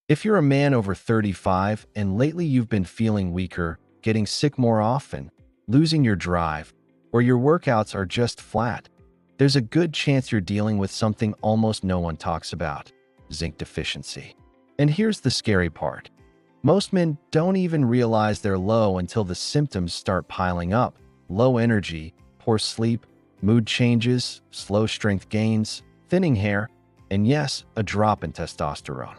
If you're a man over 35 and lately you've been feeling weaker, getting sick more often, losing your drive, or your workouts are just flat, there's a good chance you're dealing with something almost no one talks about: zinc deficiency. And here's the scary part. Most men don't even realize they're low until the symptoms start piling up: low energy, poor sleep, mood changes, slow strength gains, thinning hair, and yes, a drop in testosterone.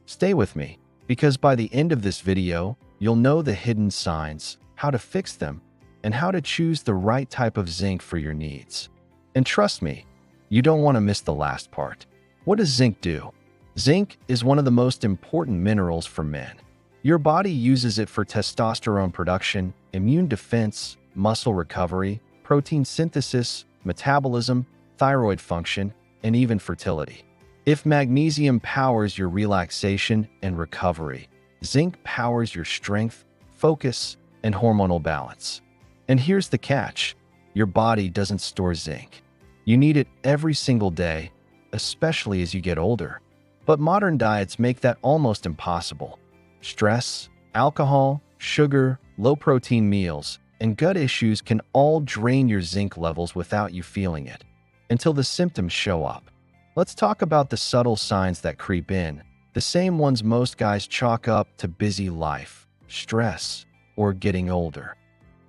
Stay with me, because by the end of this video, you'll know the hidden signs, how to fix them, and how to choose the right type of zinc for your needs. And trust me, you don't want to miss the last part. What does zinc do? Zinc is one of the most important minerals for men. Your body uses it for testosterone production, immune defense, muscle recovery, protein synthesis, metabolism, thyroid function, and even fertility. If magnesium powers your relaxation and recovery, zinc powers your strength, focus, and hormonal balance. And here's the catch: your body doesn't store zinc. You need it every single day, especially as you get older. But modern diets make that almost impossible. Stress, alcohol, sugar, low-protein meals, and gut issues can all drain your zinc levels without you feeling it, until the symptoms show up. Let's talk about the subtle signs that creep in, the same ones most guys chalk up to busy life, stress, or getting older.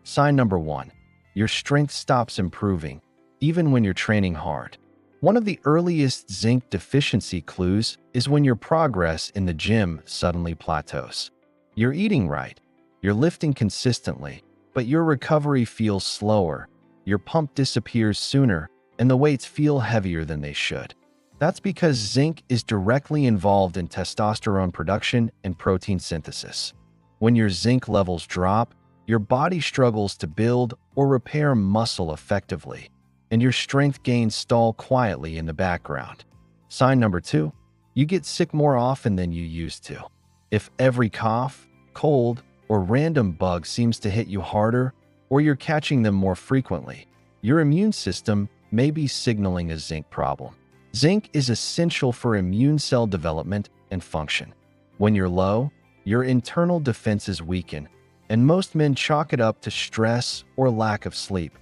Sign number 1. Your strength stops improving, even when you're training hard. One of the earliest zinc deficiency clues is when your progress in the gym suddenly plateaus. You're eating right, you're lifting consistently, but your recovery feels slower, your pump disappears sooner, and the weights feel heavier than they should. That's because zinc is directly involved in testosterone production and protein synthesis. When your zinc levels drop, your body struggles to build or repair muscle effectively, and your strength gains stall quietly in the background. Sign number 2. You get sick more often than you used to. If every cough, cold, or random bug seems to hit you harder, or you're catching them more frequently, your immune system may be signaling a zinc problem. Zinc is essential for immune cell development and function. When you're low, your internal defenses weaken, and most men chalk it up to stress or lack of sleep,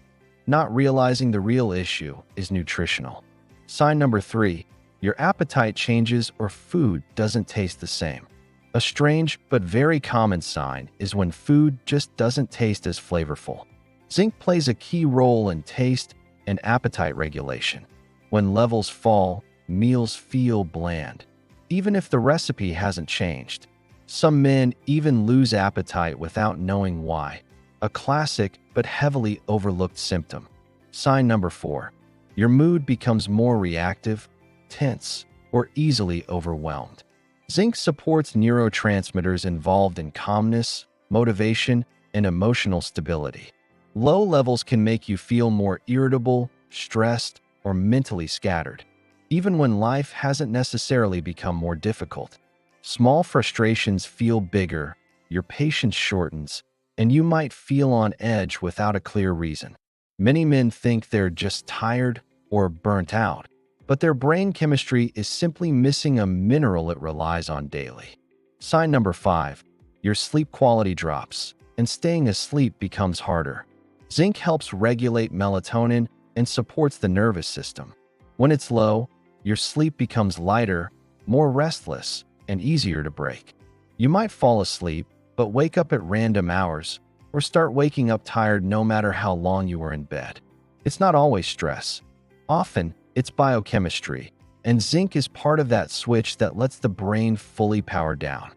not realizing the real issue is nutritional. Sign number 3. Your appetite changes or food doesn't taste the same. A strange but very common sign is when food just doesn't taste as flavorful. Zinc plays a key role in taste and appetite regulation. When levels fall, meals feel bland, even if the recipe hasn't changed. Some men even lose appetite without knowing why, a classic but heavily overlooked symptom. Sign number 4. Your mood becomes more reactive, tense, or easily overwhelmed. Zinc supports neurotransmitters involved in calmness, motivation, and emotional stability. Low levels can make you feel more irritable, stressed, or mentally scattered, even when life hasn't necessarily become more difficult. Small frustrations feel bigger, your patience shortens, and you might feel on edge without a clear reason. Many men think they're just tired or burnt out, but their brain chemistry is simply missing a mineral it relies on daily. Sign number 5. Your sleep quality drops, and staying asleep becomes harder. Zinc helps regulate melatonin and supports the nervous system. When it's low, your sleep becomes lighter, more restless, and easier to break. You might fall asleep, but wake up at random hours, or start waking up tired no matter how long you were in bed. It's not always stress. Often, it's biochemistry, and zinc is part of that switch that lets the brain fully power down.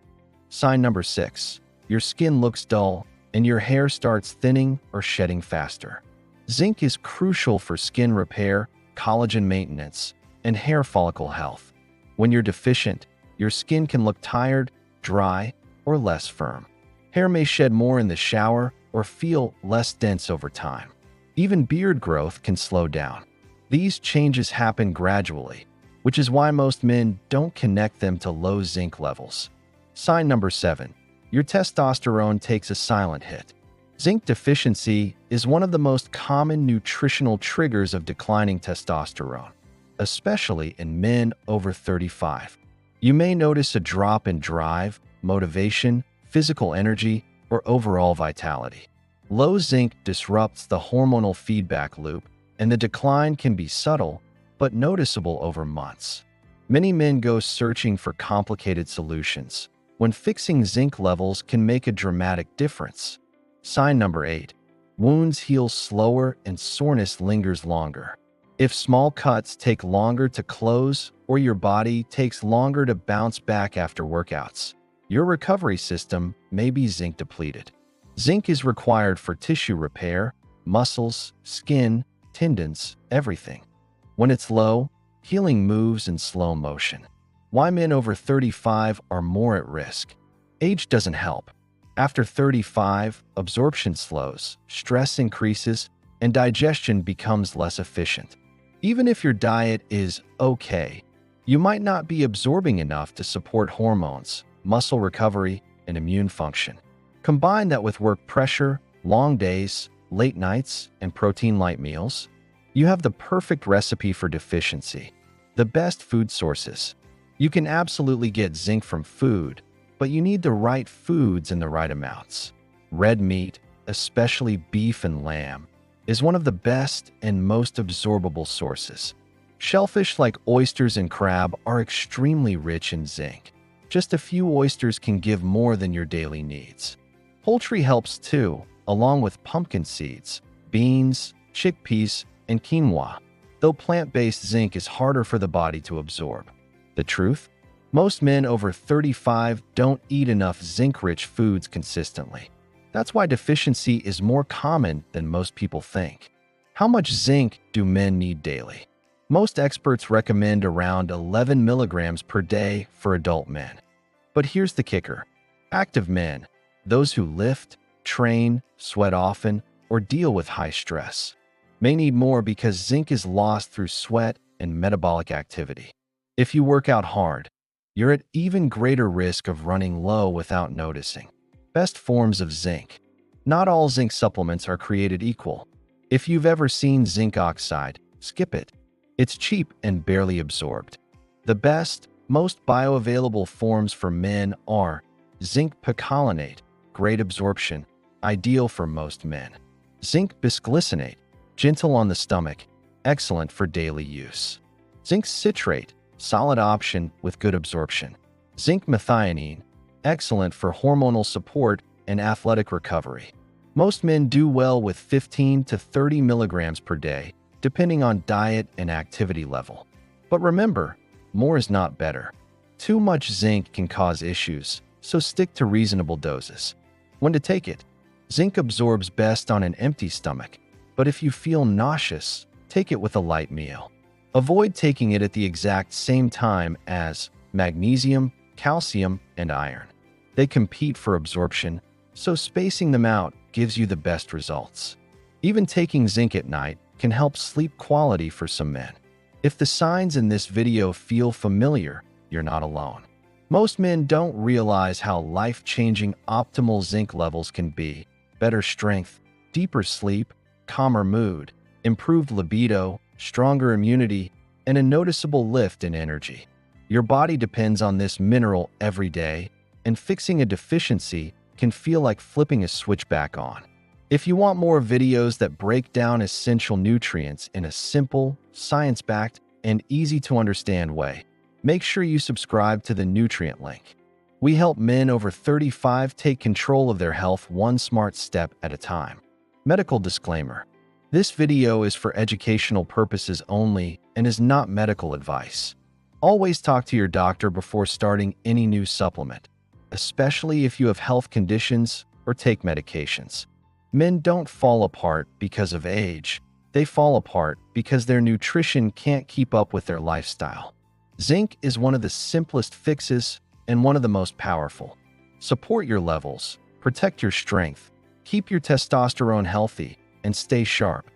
Sign number 6. Your skin looks dull, and your hair starts thinning or shedding faster. Zinc is crucial for skin repair, collagen maintenance, and hair follicle health. When you're deficient, your skin can look tired, dry, or less firm. Hair may shed more in the shower or feel less dense over time. Even beard growth can slow down. These changes happen gradually, which is why most men don't connect them to low zinc levels. Sign number 7. Your testosterone takes a silent hit. Zinc deficiency is one of the most common nutritional triggers of declining testosterone, especially in men over 35. You may notice a drop in drive, motivation, physical energy, or overall vitality. Low zinc disrupts the hormonal feedback loop, and the decline can be subtle but noticeable over months. Many men go searching for complicated solutions, when fixing zinc levels can make a dramatic difference. Sign number 8. Wounds heal slower and soreness lingers longer. If small cuts take longer to close or your body takes longer to bounce back after workouts, your recovery system may be zinc depleted. Zinc is required for tissue repair, muscles, skin, tendons, everything. When it's low, healing moves in slow motion. Why men over 35 are more at risk? Age doesn't help. After 35, absorption slows, stress increases, and digestion becomes less efficient. Even if your diet is okay, you might not be absorbing enough to support hormones, muscle recovery, and immune function. Combine that with work pressure, long days, late nights, and protein-light meals. You have the perfect recipe for deficiency. The best food sources. You can absolutely get zinc from food, but you need the right foods in the right amounts. Red meat, especially beef and lamb, is one of the best and most absorbable sources. Shellfish like oysters and crab are extremely rich in zinc. Just a few oysters can give more than your daily needs. Poultry helps too, along with pumpkin seeds, beans, chickpeas, and quinoa, though plant-based zinc is harder for the body to absorb. The truth? Most men over 35 don't eat enough zinc-rich foods consistently. That's why deficiency is more common than most people think. How much zinc do men need daily? Most experts recommend around 11 milligrams per day for adult men. But here's the kicker. Active men, those who lift, train, sweat often, or deal with high stress, may need more because zinc is lost through sweat and metabolic activity. If you work out hard, you're at even greater risk of running low without noticing. Best forms of zinc. Not all zinc supplements are created equal. If you've ever seen zinc oxide, skip it. It's cheap and barely absorbed. The best, most bioavailable forms for men are zinc picolinate, great absorption, ideal for most men. Zinc bisglycinate, gentle on the stomach, excellent for daily use. Zinc citrate, solid option with good absorption. Zinc methionine, excellent for hormonal support and athletic recovery. Most men do well with 15 to 30 milligrams per day, depending on diet and activity level. But remember, more is not better. Too much zinc can cause issues, so stick to reasonable doses. When to take it? Zinc absorbs best on an empty stomach, but if you feel nauseous, take it with a light meal. Avoid taking it at the exact same time as magnesium, calcium, and iron. They compete for absorption, so spacing them out gives you the best results. Even taking zinc at night can help sleep quality for some men. If the signs in this video feel familiar, you're not alone. Most men don't realize how life-changing optimal zinc levels can be. Better strength, deeper sleep, calmer mood, improved libido, stronger immunity, and a noticeable lift in energy. Your body depends on this mineral every day, and fixing a deficiency can feel like flipping a switch back on. If you want more videos that break down essential nutrients in a simple, science-backed, and easy-to-understand way, make sure you subscribe to the Nutrient Link. We help men over 35 take control of their health one smart step at a time. Medical disclaimer. This video is for educational purposes only and is not medical advice. Always talk to your doctor before starting any new supplement, especially if you have health conditions or take medications. Men don't fall apart because of age. They fall apart because their nutrition can't keep up with their lifestyle. Zinc is one of the simplest fixes and one of the most powerful. Support your levels, protect your strength, keep your testosterone healthy, and stay sharp.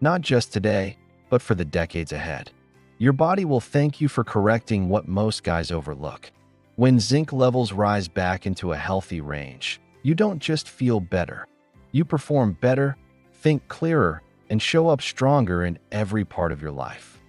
Not just today, but for the decades ahead. Your body will thank you for correcting what most guys overlook. When zinc levels rise back into a healthy range, you don't just feel better. You perform better, think clearer, and show up stronger in every part of your life.